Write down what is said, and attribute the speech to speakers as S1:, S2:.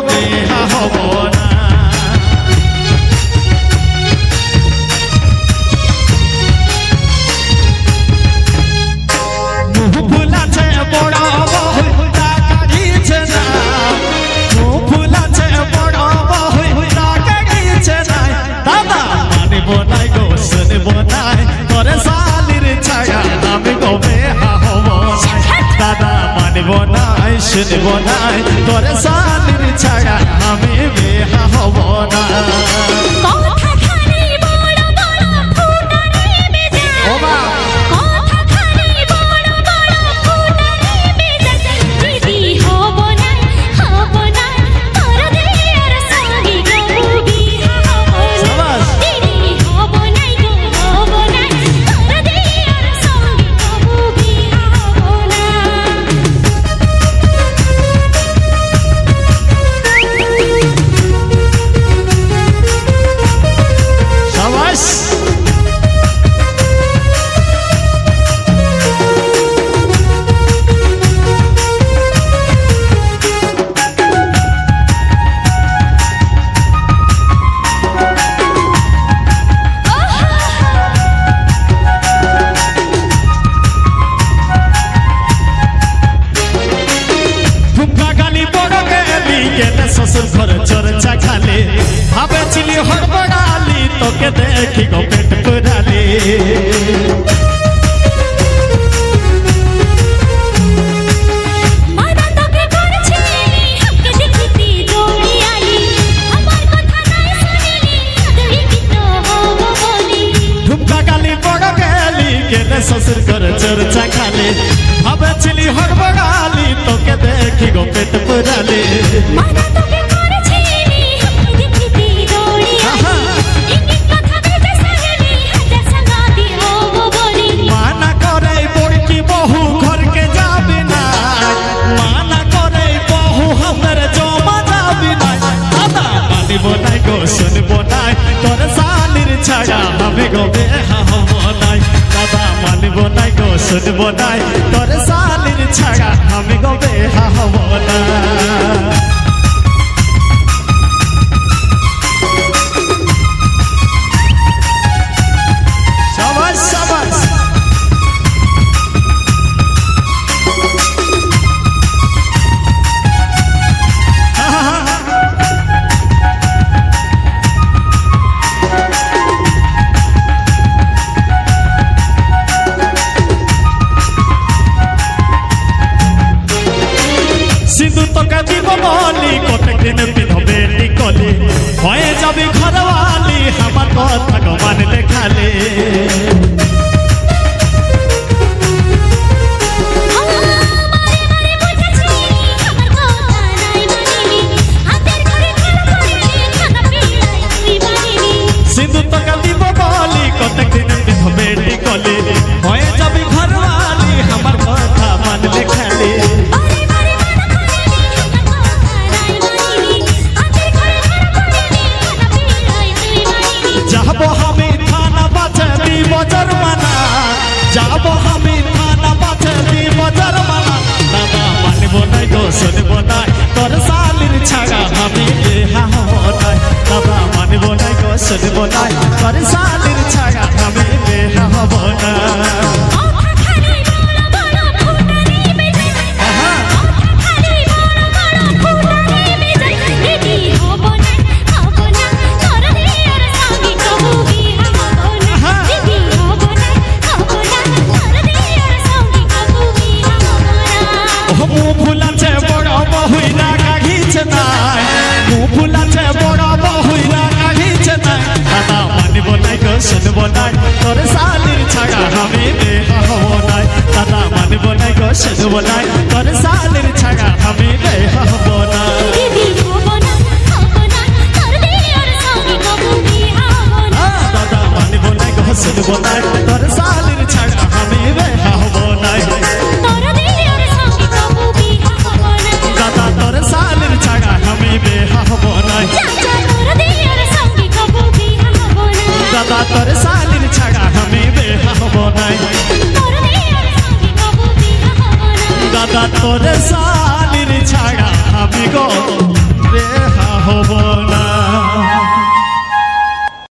S1: বিহা হব না। মুখ ফুলাছে বড় বহুতা কাড়িছে না, মুখ ফুলাছে বড় বহুতা কাড়িছে না। দাদা মানিব নাই গো শুনব নাই তোরে শালির ছায়া আমি গো বিহা হব না। দাদা মানিব নাই শুনব নাই তোরে শালির ছায়া আমি বিহা হব না। শ্বশুর ঘর চর্চা খালে ভাবেছিলি হড়বড়ালি তোকে দেখি গো পেট পুরালি। শ্বশুর ঘর চর্চা খালে ভাবেছিলি হড়বড়ালি তোকে দেখি গো পেট পুরালি। মানা করে বড়কি বহু ঘরকে যাবি না, মানা করে বহু হাতের জমা যাবি না। দাদা মানিব নাই গো শুনব নাই তোর শালির ছায়া আমি গো বিহা হব নাই। দাদা মানিব নাই গো শুনব নাই তোর শালির ছায়া আমি গো বিহা হব না। সিঁদুর তোকে দিব বলি কতক দিন পিঁধবে টিকলি হয়ে যাবি ঘরওয়ালি আমার কথা গো মানলে খালে। সিঁদুর তোকে দিব বলি কতক দিন পিঁধবে টিকলি হয়ে যাবি ঘরওয়ালি আমার কথা মানলে খালে। যাবো আমি থানা বাঁচে দিব জরিমানা, যাবো আমি থানা বাঁচে দিব জরিমানা। দাদা মানিব নাই গো শুনব নাই তোর শালির ছায়া আমি বিহা হব নাই। দাদা মানিব নাই গো শুনব নাই তোর শালির ছায়া আমি বিহা হব না। মুখ ফুলাছে বড় বহুরা কাঘিছে নাই, মুখ ফুলাছে বড় বহুরা কাঘিছে নাই। দাদা মানিব নাই গো শুনব নাই তোর শালির ছায়া আমি বিহা হব নাই। দাদা মানিব নাই গো শুনব নাই তোর শালির ছায়া আমি বিহা হব না। দাদা মানিব নাই গো শুনব নাই তোর শালির ছায়া আমি বিহা হব নাই। দাদা তোর শালির ছায়া আমি বিহা হব নাই। দাদা তোর শালির ছায়া আমি বিহা হব নাই। দাদা তোর শালির ছায়া আমি গো